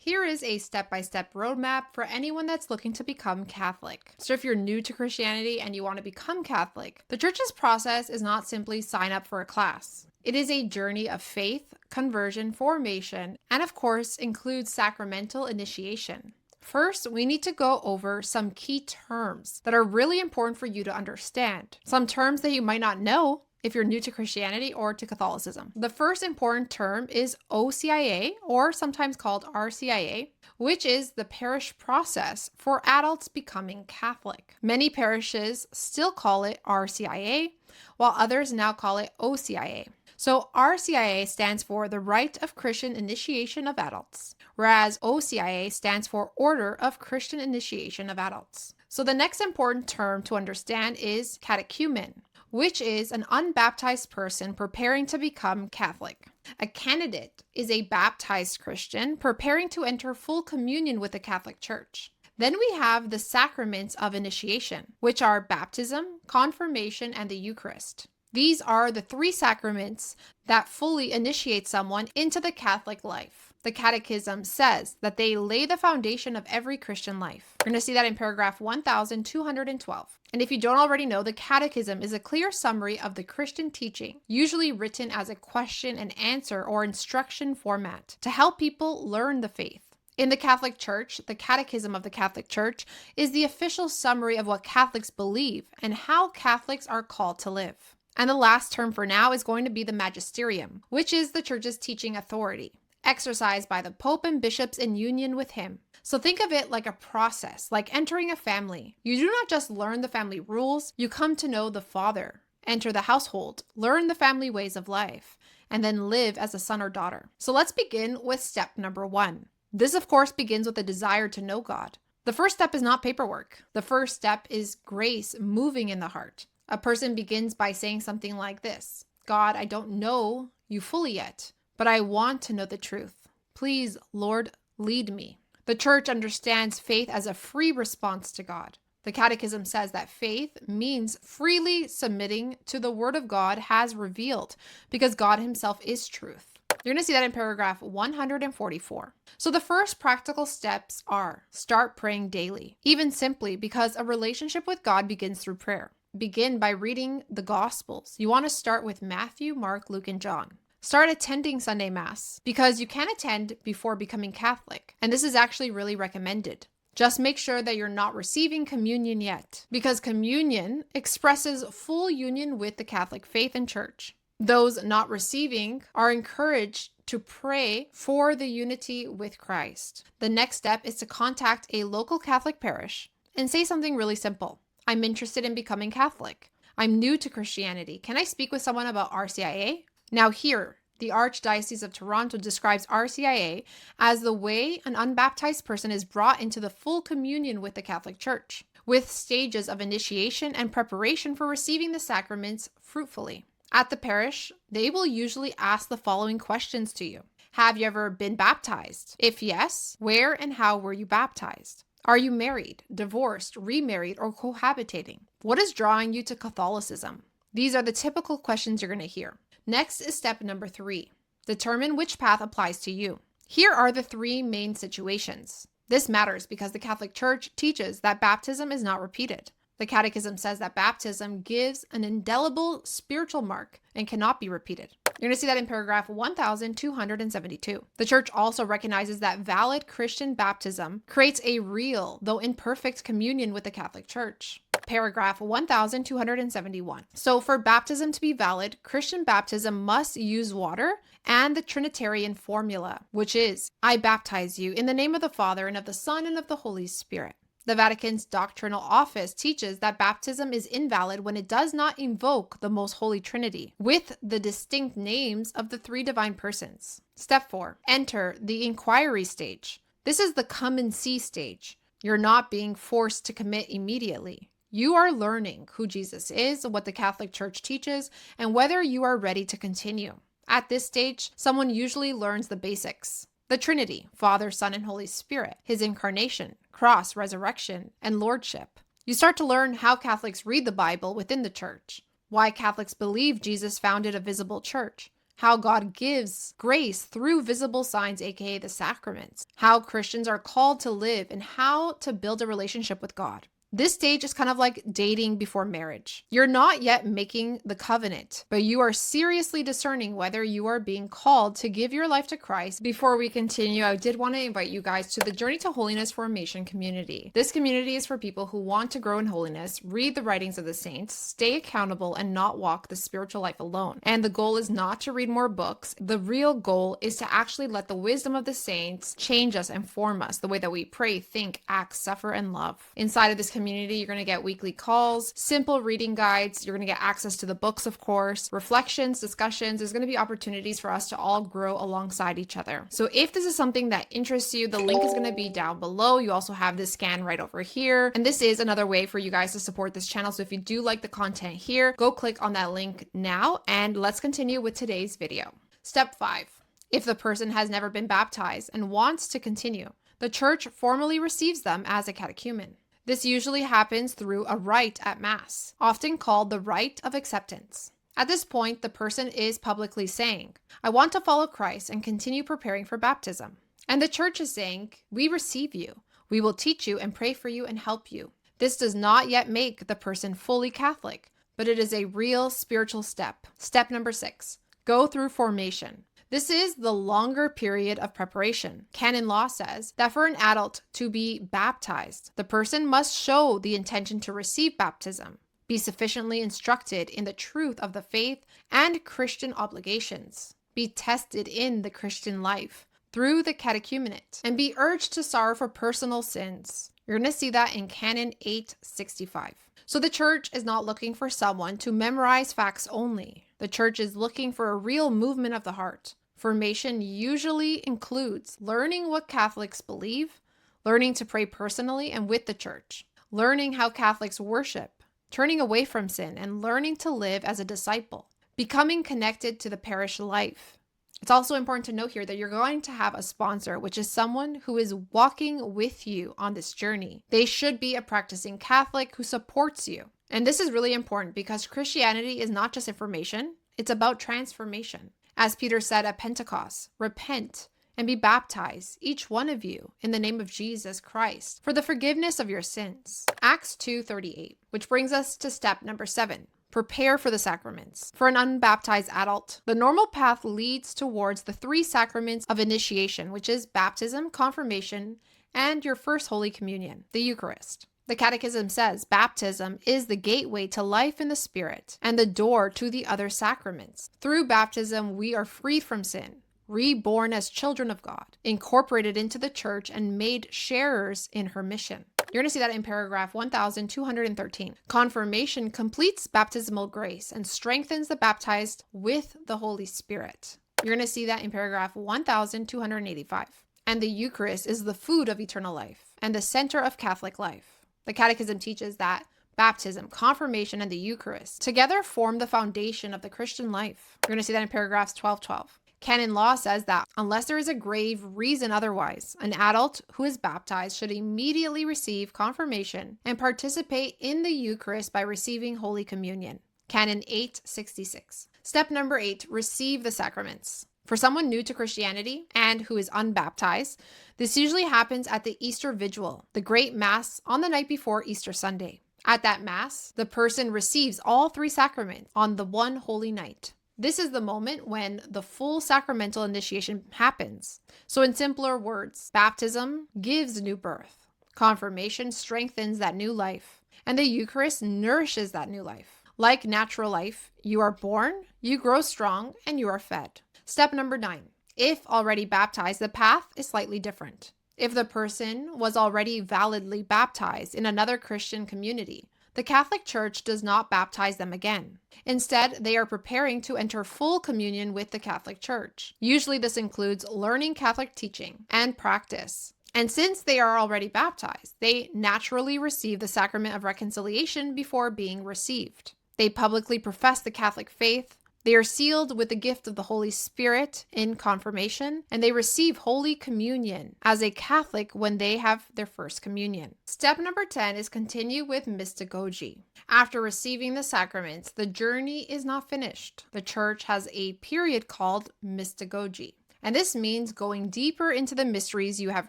Here is a step-by-step roadmap for anyone that's looking to become Catholic. So if you're new to Christianity and you want to become Catholic, the church's process is not simply sign up for a class. It is a journey of faith, conversion, formation, and of course includes sacramental initiation. First, we need to go over some key terms that are really important for you to understand. Some terms that you might not know if you're new to Christianity or to Catholicism. The first important term is OCIA, or sometimes called RCIA, which is the parish process for adults becoming Catholic. Many parishes still call it RCIA, while others now call it OCIA. So RCIA stands for the Rite of Christian Initiation of Adults, whereas OCIA stands for Order of Christian Initiation of Adults. So the next important term to understand is catechumen, which is an unbaptized person preparing to become Catholic. A candidate is a baptized Christian preparing to enter full communion with the Catholic Church. Then we have the sacraments of initiation, which are baptism, confirmation, and the Eucharist. These are the three sacraments that fully initiate someone into the Catholic life. The Catechism says that they lay the foundation of every Christian life. You're going to see that in paragraph 1212. And if you don't already know, the Catechism is a clear summary of the Christian teaching, usually written as a question and answer or instruction format to help people learn the faith. In the Catholic Church, the Catechism of the Catholic Church is the official summary of what Catholics believe and how Catholics are called to live. And the last term for now is going to be the magisterium, which is the church's teaching authority, exercised by the Pope and bishops in union with him. So think of it like a process, like entering a family. You do not just learn the family rules, you come to know the father, enter the household, learn the family ways of life, and then live as a son or daughter. So let's begin with step number 1. This, of course, begins with a desire to know God. The first step is not paperwork. The first step is grace moving in the heart. A person begins by saying something like this: God, I don't know you fully yet, but I want to know the truth. Please, Lord, lead me. The church understands faith as a free response to God. The Catechism says that faith means freely submitting to the Word of God has revealed, because God Himself is truth. You're going to see that in paragraph 144. So the first practical steps are start praying daily, even simply because a relationship with God begins through prayer. Begin by reading the Gospels. You want to start with Matthew, Mark, Luke, and John. Start attending Sunday Mass because you can attend before becoming Catholic, and this is actually really recommended. Just make sure that you're not receiving communion yet, because communion expresses full union with the Catholic faith and church. Those not receiving are encouraged to pray for the unity with Christ. The next step is to contact a local Catholic parish and say something really simple. I'm interested in becoming Catholic. I'm new to Christianity. Can I speak with someone about RCIA? Now here, the Archdiocese of Toronto describes RCIA as the way an unbaptized person is brought into the full communion with the Catholic Church, with stages of initiation and preparation for receiving the sacraments fruitfully. At the parish, they will usually ask the following questions to you. Have you ever been baptized? If yes, where and how were you baptized? Are you married, divorced, remarried, or cohabitating? What is drawing you to Catholicism? These are the typical questions you're going to hear. Next is step number 3. Determine which path applies to you. Here are the 3 main situations. This matters because the Catholic Church teaches that baptism is not repeated. The Catechism says that baptism gives an indelible spiritual mark and cannot be repeated. You're going to see that in paragraph 1272. The Church also recognizes that valid Christian baptism creates a real, though imperfect, communion with the Catholic Church. Paragraph 1271. So for baptism to be valid, Christian baptism must use water and the Trinitarian formula, which is, I baptize you in the name of the Father and of the Son and of the Holy Spirit. The Vatican's doctrinal office teaches that baptism is invalid when it does not invoke the Most Holy Trinity with the distinct names of the 3 divine persons. Step 4. Enter the inquiry stage. This is the come and see stage. You're not being forced to commit immediately. You are learning who Jesus is, what the Catholic Church teaches, and whether you are ready to continue. At this stage, someone usually learns the basics. The Trinity, Father, Son, and Holy Spirit, His incarnation, cross, resurrection, and lordship. You start to learn how Catholics read the Bible within the Church, why Catholics believe Jesus founded a visible church, how God gives grace through visible signs, aka the sacraments, how Christians are called to live, and how to build a relationship with God. This stage is kind of like dating before marriage. You're not yet making the covenant, but you are seriously discerning whether you are being called to give your life to Christ. Before we continue, I did want to invite you guys to the Journey to Holiness Formation community. This community is for people who want to grow in holiness, read the writings of the saints, stay accountable, and not walk the spiritual life alone. And the goal is not to read more books. The real goal is to actually let the wisdom of the saints change us and form us, the way that we pray, think, act, suffer, and love. Inside of this community, you're going to get weekly calls, simple reading guides, you're going to get access to the books, of course, reflections, discussions. There's going to be opportunities for us to all grow alongside each other. So if this is something that interests you, the link is going to be down below. You also have this scan right over here. And this is another way for you guys to support this channel. So if you do like the content here, go click on that link now, and let's continue with today's video. Step 5. If the person has never been baptized and wants to continue, the church formally receives them as a catechumen. This usually happens through a rite at Mass, often called the rite of acceptance. At this point, the person is publicly saying, I want to follow Christ and continue preparing for baptism. And the church is saying, we receive you. We will teach you and pray for you and help you. This does not yet make the person fully Catholic, but it is a real spiritual step. Step number 6, go through formation. This is the longer period of preparation. Canon law says that for an adult to be baptized, the person must show the intention to receive baptism, be sufficiently instructed in the truth of the faith and Christian obligations, be tested in the Christian life through the catechumenate, and be urged to sorrow for personal sins. You're going to see that in Canon 865. So the church is not looking for someone to memorize facts only. The church is looking for a real movement of the heart. Formation usually includes learning what Catholics believe, learning to pray personally and with the church, learning how Catholics worship, turning away from sin, and learning to live as a disciple, becoming connected to the parish life. It's also important to note here that you're going to have a sponsor, which is someone who is walking with you on this journey. They should be a practicing Catholic who supports you. And this is really important because Christianity is not just information, it's about transformation. As Peter said at Pentecost, repent and be baptized, each one of you, in the name of Jesus Christ, for the forgiveness of your sins. Acts 2:38, which brings us to step number 7. Prepare for the sacraments. For an unbaptized adult, the normal path leads towards the 3 sacraments of initiation, which is baptism, confirmation, and your first Holy Communion, the Eucharist. The Catechism says baptism is the gateway to life in the Spirit and the door to the other sacraments. Through baptism, we are freed from sin, reborn as children of God, incorporated into the church, and made sharers in her mission. You're going to see that in paragraph 1213. Confirmation completes baptismal grace and strengthens the baptized with the Holy Spirit. You're going to see that in paragraph 1285. And the Eucharist is the food of eternal life and the center of Catholic life. The Catechism teaches that baptism, confirmation, and the Eucharist together form the foundation of the Christian life. You're going to see that in paragraphs 1212. Canon law says that unless there is a grave reason otherwise, an adult who is baptized should immediately receive confirmation and participate in the Eucharist by receiving Holy Communion. Canon 866. Step number 8, receive the sacraments. For someone new to Christianity and who is unbaptized, this usually happens at the Easter Vigil, the great Mass on the night before Easter Sunday. At that Mass, the person receives all 3 sacraments on the one holy night. This is the moment when the full sacramental initiation happens. So in simpler words, baptism gives new birth. Confirmation strengthens that new life. And the Eucharist nourishes that new life. Like natural life, you are born, you grow strong, and you are fed. Step number 9. If already baptized, the path is slightly different. If the person was already validly baptized in another Christian community, the Catholic Church does not baptize them again. Instead, they are preparing to enter full communion with the Catholic Church. Usually this includes learning Catholic teaching and practice. And since they are already baptized, they naturally receive the sacrament of reconciliation before being received. They publicly profess the Catholic faith, They are sealed with the gift of the Holy Spirit in confirmation, and they receive Holy Communion as a Catholic when they have their first communion. Step number 10 is continue with mystagogy. After receiving the sacraments, the journey is not finished. The Church has a period called mystagogy, and this means going deeper into the mysteries you have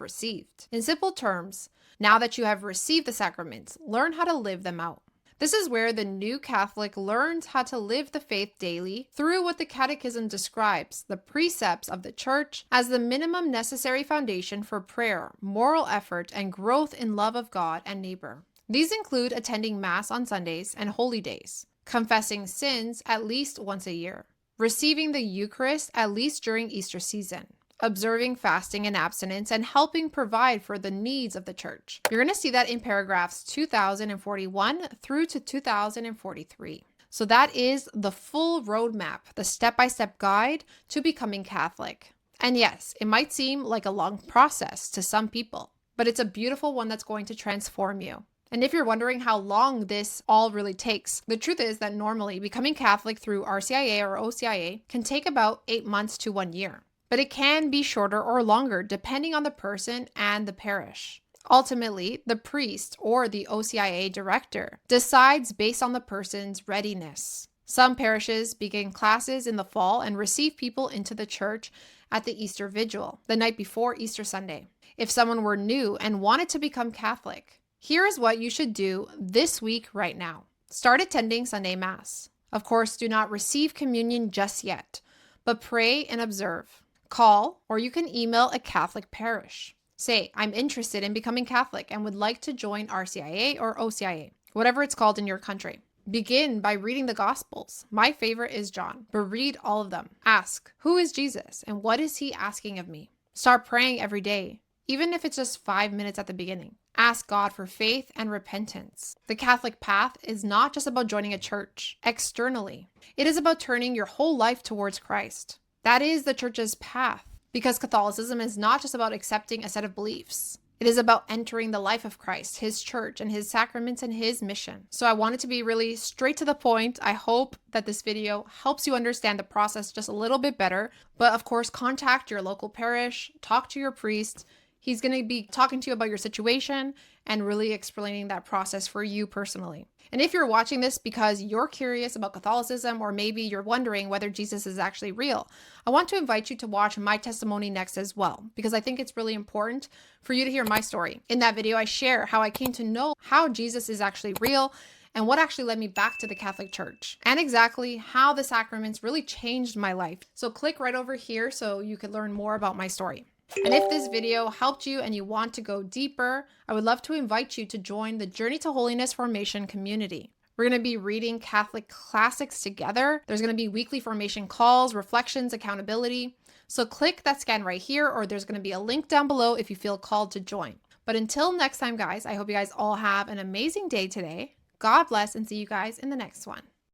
received. In simple terms, now that you have received the sacraments, learn how to live them out. This is where the new Catholic learns how to live the faith daily through what the Catechism describes, the precepts of the Church, as the minimum necessary foundation for prayer, moral effort, and growth in love of God and neighbor. These include attending Mass on Sundays and holy days, confessing sins at least once a year, receiving the Eucharist at least during Easter season, observing fasting and abstinence, and helping provide for the needs of the Church. You're going to see that in paragraphs 2041 through to 2043. So that is the full roadmap, the step-by-step guide to becoming Catholic. And yes, it might seem like a long process to some people, but it's a beautiful one that's going to transform you. And if you're wondering how long this all really takes, the truth is that normally becoming Catholic through RCIA or OCIA can take about 8 months to 1 year. But it can be shorter or longer depending on the person and the parish. Ultimately, the priest or the OCIA director decides based on the person's readiness. Some parishes begin classes in the fall and receive people into the church at the Easter Vigil, the night before Easter Sunday. If someone were new and wanted to become Catholic, here is what you should do this week right now. Start attending Sunday Mass. Of course, do not receive communion just yet, but pray and observe. Call, or you can email a Catholic parish. Say, I'm interested in becoming Catholic and would like to join RCIA or OCIA, whatever it's called in your country. Begin by reading the Gospels. My favorite is John, but read all of them. Ask, who is Jesus and what is he asking of me? Start praying every day, even if it's just 5 minutes at the beginning. Ask God for faith and repentance. The Catholic path is not just about joining a church externally. It is about turning your whole life towards Christ. That is the Church's path, because Catholicism is not just about accepting a set of beliefs. It is about entering the life of Christ, his church, and his sacraments and his mission. So I want it to be really straight to the point. I hope that this video helps you understand the process just a little bit better. But of course, contact your local parish, talk to your priest. He's going to be talking to you about your situation and really explaining that process for you personally. And if you're watching this because you're curious about Catholicism, or maybe you're wondering whether Jesus is actually real, I want to invite you to watch my testimony next as well, because I think it's really important for you to hear my story. In that video, I share how I came to know how Jesus is actually real and what actually led me back to the Catholic Church, and exactly how the sacraments really changed my life. So click right over here so you can learn more about my story. And if this video helped you and you want to go deeper, I would love to invite you to join the Journey to Holiness Formation community. We're going to be reading Catholic classics together. There's going to be weekly formation calls, reflections, accountability. So click that scan right here, or there's going to be a link down below if you feel called to join. But until next time, guys, I hope you guys all have an amazing day today. God bless, and see you guys in the next one.